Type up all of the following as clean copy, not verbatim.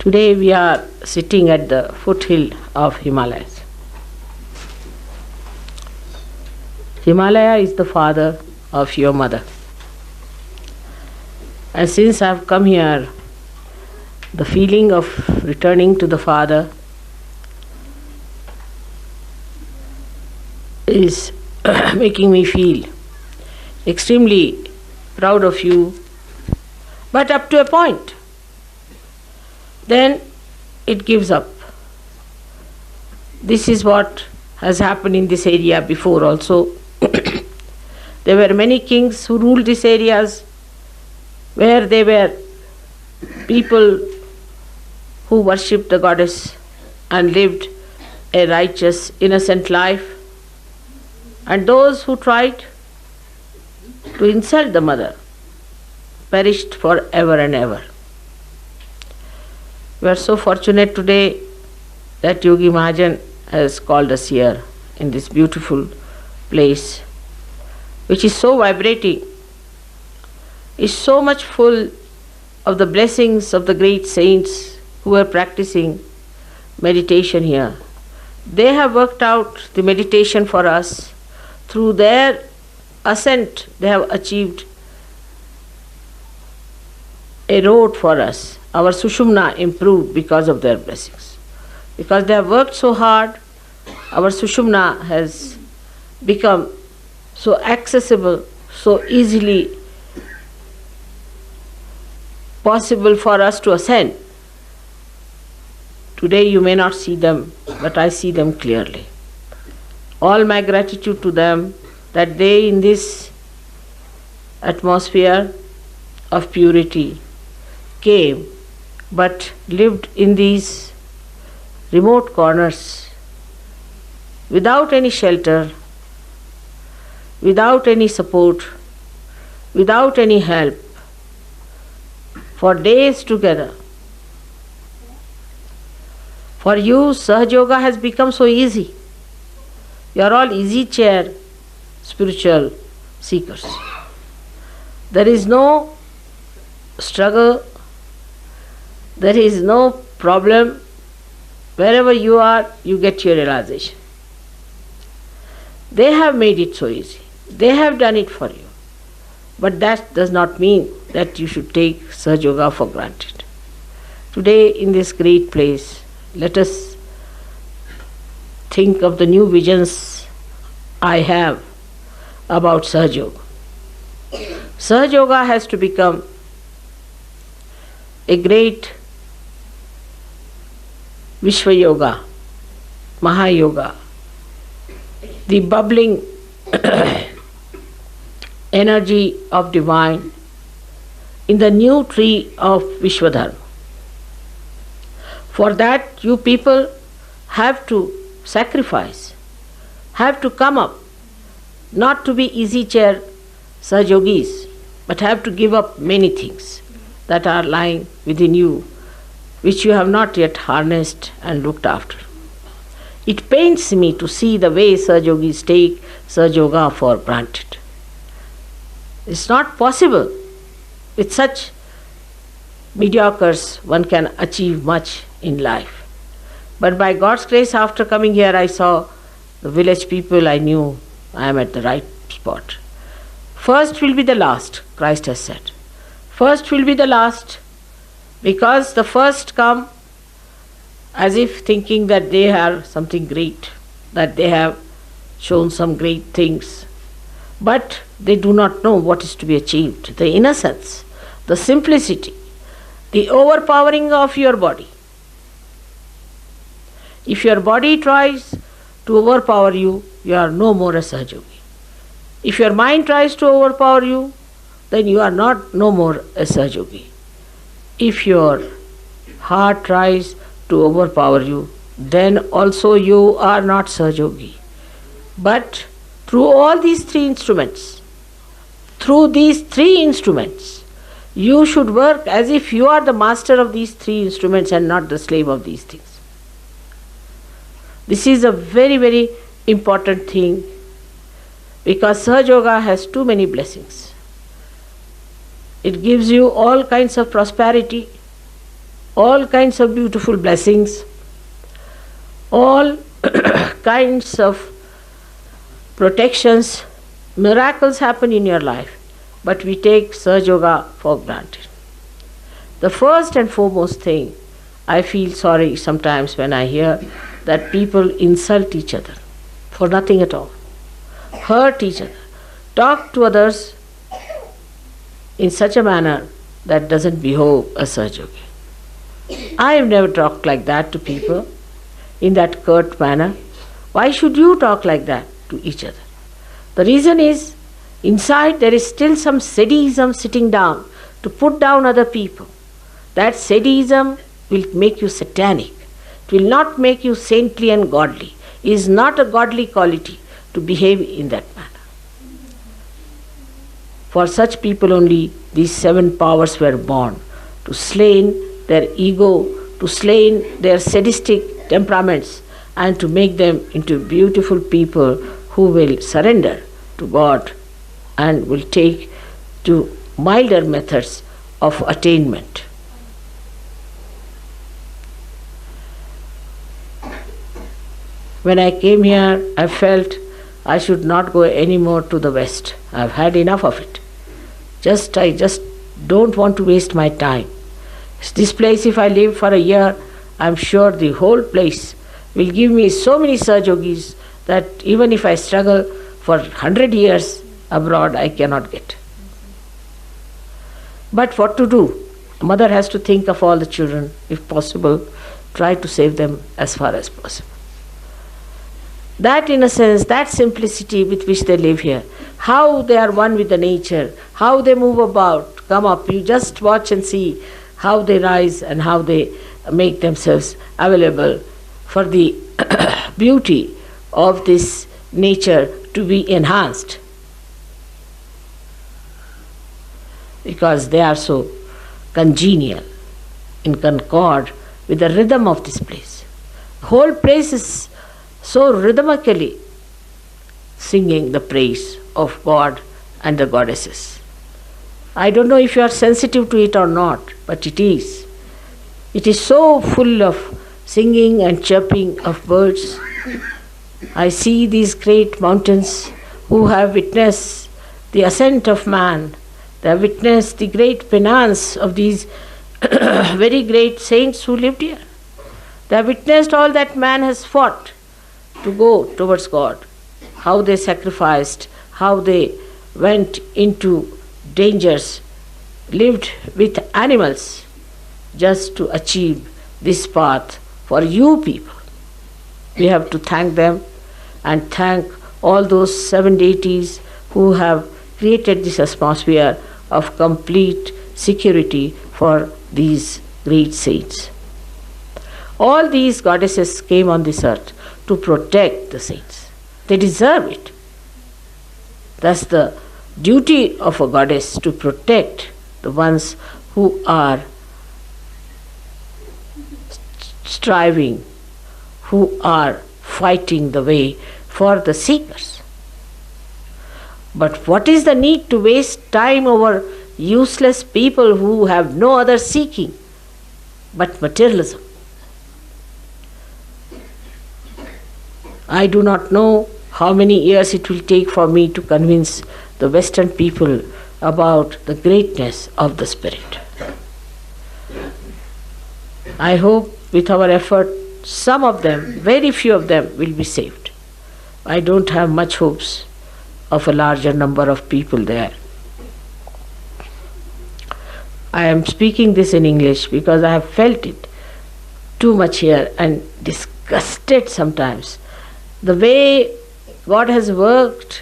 Today we are sitting at the foothill of Himalayas. Himalaya is the father of your mother. And since I have come here, the feeling of returning to the father is making me feel extremely proud of you, but up to a point. Then it gives up. This is what has happened in this area before also. There were many kings who ruled these areas where there were people who worshipped the goddess and lived a righteous, innocent life, and those who tried to insult the mother perished forever and ever. We are so fortunate today that Yogi Mahajan has called us here in this beautiful place, which is so vibrating, is so much full of the blessings of the great saints who are practicing meditation here. They have worked out the meditation for us. Through their ascent, they have achieved a road for us. Our Sushumna improved because of their blessings. Because they have worked so hard, our Sushumna has become so accessible, so easily possible for us to ascend. Today you may not see them, but I see them clearly. All my gratitude to them that they, in this atmosphere of purity, came but lived in these remote corners without any shelter, without any support, without any help, for days together. For you, Sahaja Yoga has become so easy. You are all easy chair spiritual seekers. There is no struggle, there is no problem. Wherever you are, you get your realization. They have made it so easy. They have done it for you. But that does not mean that you should take Sahaja Yoga for granted. Today, in this great place, let us think of the new visions I have about Sahaja Yoga. Sahaja Yoga has to become a great Vishwa Yoga, Maha Yoga, the bubbling energy of divine in the new tree of Vishwadharma. For that, you people have to sacrifice, have to come up, not to be easy chair Sahajogis, but have to give up many things that are lying within you, which you have not yet harnessed and looked after. It pains me to see the way Sahajogis take Sahaja Yoga for granted. It's not possible. With such mediocres, one can achieve much in life. But by God's grace, after coming here, I saw the village people. I knew I am at the right spot. First will be the last, Christ has said. First will be the last, because the first come as if thinking that they are something great, that they have shown some great things. But they do not know what is to be achieved. The innocence, the simplicity, the overpowering of your body. If your body tries to overpower you, you are no more a Sahaja Yogi. If your mind tries to overpower you, then you are no more a Sahaja Yogi. If your heart tries to overpower you, then also you are not Sahaja Yogi. But through all these three instruments, you should work as if you are the master of these three instruments and not the slave of these things. This is a very, very important thing, because Sahaja Yoga has too many blessings. It gives you all kinds of prosperity. all kinds of beautiful blessings, all kinds of protections, miracles happen in your life, but we take Sahaja Yoga for granted. The first and foremost thing, I feel sorry sometimes when I hear that people insult each other for nothing at all, hurt each other, talk to others in such a manner that doesn't behove a Sahaja Yogi. I have never talked like that to people in that curt manner. Why should you talk like that to each other? The reason is, inside there is still some sadism sitting down to put down other people. That sadism will make you satanic. It will not make you saintly and godly. It is not a godly quality to behave in that manner. For such people only these 7 powers were born, to slay their ego, to slay their sadistic temperaments, and to make them into beautiful people who will surrender to God and will take to milder methods of attainment. When I came here, I felt I should not go any more to the West. I've had enough of it. I just don't want to waste my time. This place, if I live for a year, I'm sure the whole place will give me so many Sahaja Yogis that even if I struggle for 100 years abroad, I cannot get. But what to do? A mother has to think of all the children, if possible, try to save them as far as possible. That innocence, that simplicity with which they live here, how they are one with the nature, how they move about, come up, you just watch and see how they rise and how they make themselves available for the beauty of this nature to be enhanced. Because they are so congenial, in concord with the rhythm of this place. The whole place is so rhythmically singing the praise of God and the goddesses. I don't know if you are sensitive to it or not, but it is. It is so full of singing and chirping of birds. I see these great mountains who have witnessed the ascent of man. They have witnessed the great penance of these very great saints who lived here. They have witnessed all that man has fought to go towards God, how they sacrificed, how they went into dangers, lived with animals just to achieve this path for you people. We have to thank them and thank all those 7 deities who have created this atmosphere of complete security for these great saints. All these goddesses came on this earth to protect the saints. They deserve it. That's the duty of a goddess, to protect the ones who are striving, who are fighting the way for the seekers. But what is the need to waste time over useless people who have no other seeking but materialism? I do not know how many years it will take for me to convince the Western people about the greatness of the Spirit. I hope with our effort, some of them, very few of them, will be saved. I don't have much hopes of a larger number of people there. I am speaking this in English because I have felt it too much here and disgusted sometimes. The way God has worked,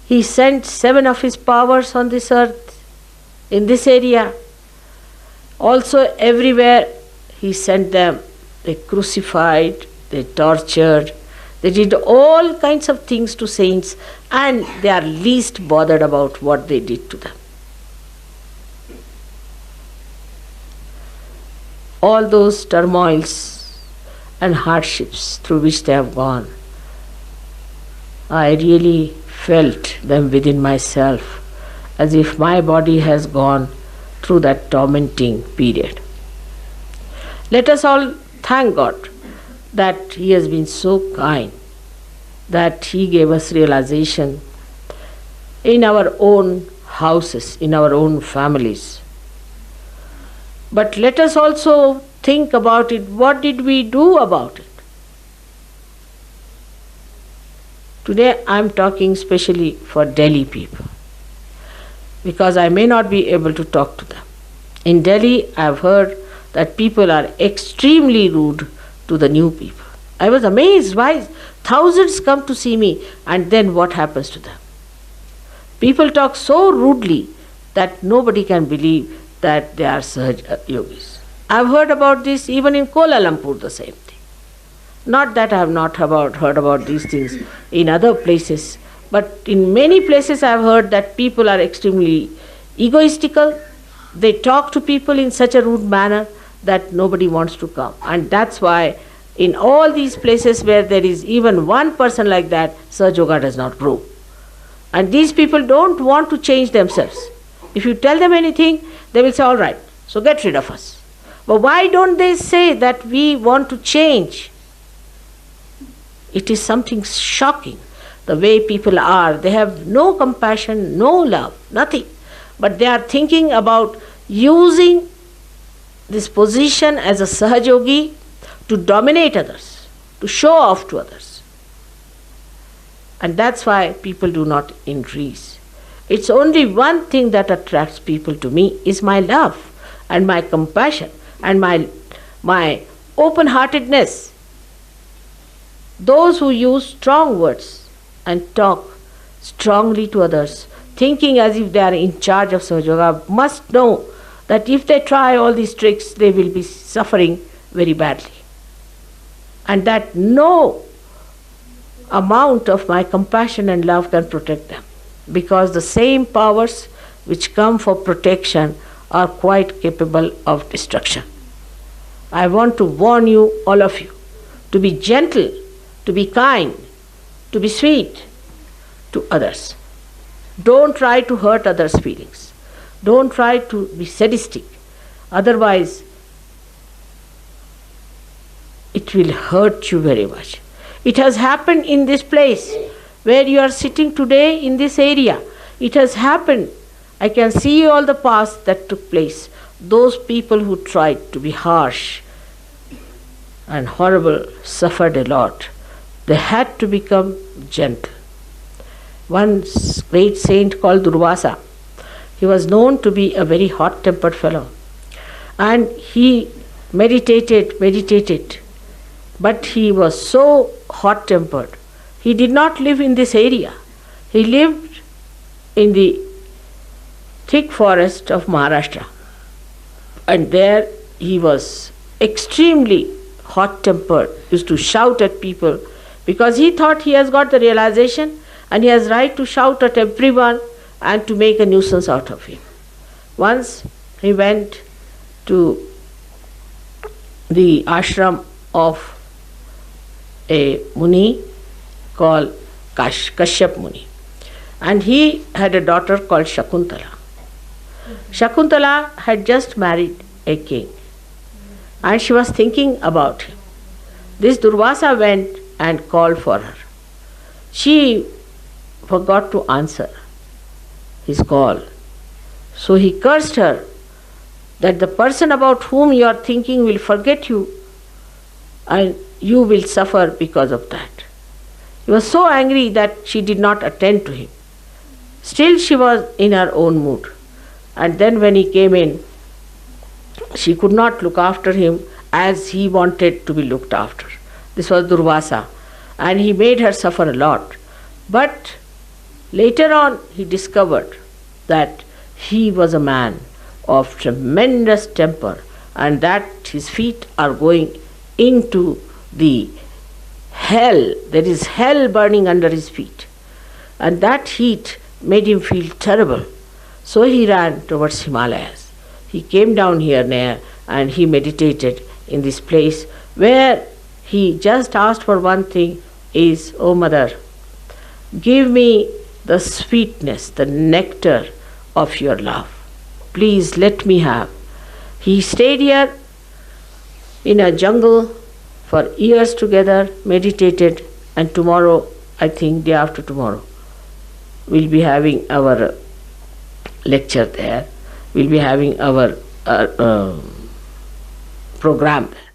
He sent 7 of His powers on this earth, in this area. Also everywhere He sent them. They crucified, they tortured, they did all kinds of things to saints, and they are least bothered about what they did to them. All those turmoils and hardships through which they have gone, I really felt them within myself, as if my body has gone through that tormenting period. Let us all thank God that He has been so kind, that He gave us realization in our own houses, in our own families. But let us also think about it. What did we do about it? Today I am talking specially for Delhi people, because I may not be able to talk to them. In Delhi, I have heard that people are extremely rude to the new people. I was amazed why thousands come to see me, and then what happens to them? People talk so rudely that nobody can believe that they are Sahaja Yogis. I have heard about this even in Kuala Lumpur, the same thing. Not that I have not heard about these things in other places, but in many places I have heard that people are extremely egoistical. They talk to people in such a rude manner that nobody wants to come. And that's why in all these places where there is even one person like that, Sahaja Yoga does not grow. And these people don't want to change themselves. If you tell them anything, they will say, all right, so get rid of us. But why don't they say that we want to change? It is something shocking, the way people are. They have no compassion, no love, nothing. But they are thinking about using this position as a Sahaja Yogi to dominate others, to show off to others. And that's why people do not increase. It's only one thing that attracts people to me is my love and my compassion and my open-heartedness. Those who use strong words and talk strongly to others, thinking as if they are in charge of Sahaja Yoga, must know that if they try all these tricks, they will be suffering very badly. And that no amount of my compassion and love can protect them, because the same powers which come for protection are quite capable of destruction. I want to warn you, all of you, to be gentle, to be kind, to be sweet to others. Don't try to hurt others' feelings. Don't try to be sadistic. Otherwise, it will hurt you very much. It has happened in this place where you are sitting today, in this area. It has happened. I can see all the past that took place. Those people who tried to be harsh and horrible suffered a lot. They had to become gentle. One great saint called Durvasa, he was known to be a very hot-tempered fellow. And he meditated, but he was so hot-tempered. He did not live in this area. He lived in the thick forest of Maharashtra. And there he was extremely hot-tempered, used to shout at people, because he thought he has got the realization and he has right to shout at everyone and to make a nuisance out of him. Once he went to the ashram of a Muni called Kashyap Muni, and he had a daughter called Shakuntala. Shakuntala had just married a king, and she was thinking about him. This Durvasa went and called for her. She forgot to answer his call. So he cursed her that the person about whom you are thinking will forget you and you will suffer because of that. He was so angry that she did not attend to him. Still she was in her own mood. And then when he came in, she could not look after him as he wanted to be looked after. This was Durvasa, and he made her suffer a lot. But later on he discovered that he was a man of tremendous temper, and that his feet are going into the hell. There is hell burning under his feet, and that heat made him feel terrible. So he ran towards Himalayas. He came down here near and he meditated in this place where he just asked for one thing is, "Oh Mother, give me the sweetness, the nectar of your love. Please let me have." He stayed here in a jungle for years together, meditated, and tomorrow, I think day after tomorrow, we'll be having our lecture there. We'll be having our program there.